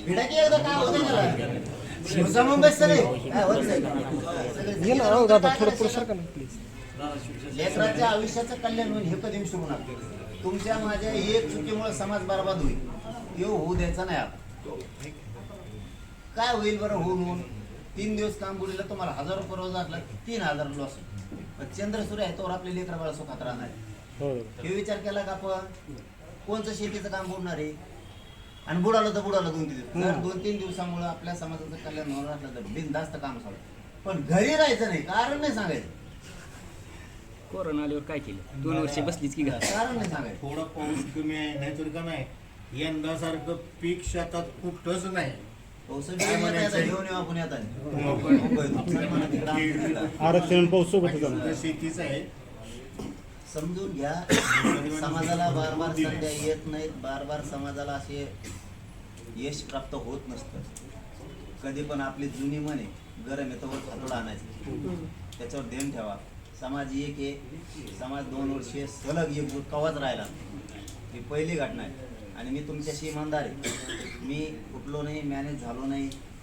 भिडाकी एकदा काय होतं मला शिवसा मुंबईत सर काय होत नाही लेकरांच्या आयुष्याचं कल्याण होईल हे कधी विसरू नका. तुमच्या माझ्या एक चुकीमुळे समाज बरबाद होईल ते होऊ द्यायचा नाही आपण. काय होईल बरं होऊन 3 दिवस काम बुडलेलं तुम्हाला 1000 रुपये रोज असला 3000 लॉस. चंद्र सूर्य आहे तोवर आपले लेकर बाळा सुखात राहणार आहे. हे विचार केला का आपण कोणचं शेतीचं काम बुडणार आहे आणि बुडालं तर बुडालं 2-3 दिवस. जर 2-3 दिवसामुळे आपल्या समाजाचं कल्याण होणार असलं तर बिनधास्त काम चालू. पण घरी राहायचं नाही, कारण नाही सांगायचं. कोरोना आल्यावर काय केलं 2 वर्ष बसलीच की कारण नाही सांगायचं. थोडा पाऊस कमी आहे नाहीतर का नाही यंदा सारखं पीक शेतात कुठंच नाही. घेऊन येऊ आपण येतात आरक्षण पाऊस सोबत शेतीच आहे. समजून घ्या. समाजाला बार बार संध्या येत नाहीत, बार बार समाजाला असे यश प्राप्त होत नसतं. कधी पण आपली जुनी म्हणे गरम येतं वर खातोडा आणायचं, त्याच्यावर ध्यान ठेवा. समाज एक आहे, समाज 2 वर्षे सलग एक कवाच राहिला. ही पहिली घटना आहे आणि मी तुमच्याशी इमानदार आहे. मी कुठलो नाही, मॅनेज झालो नाही,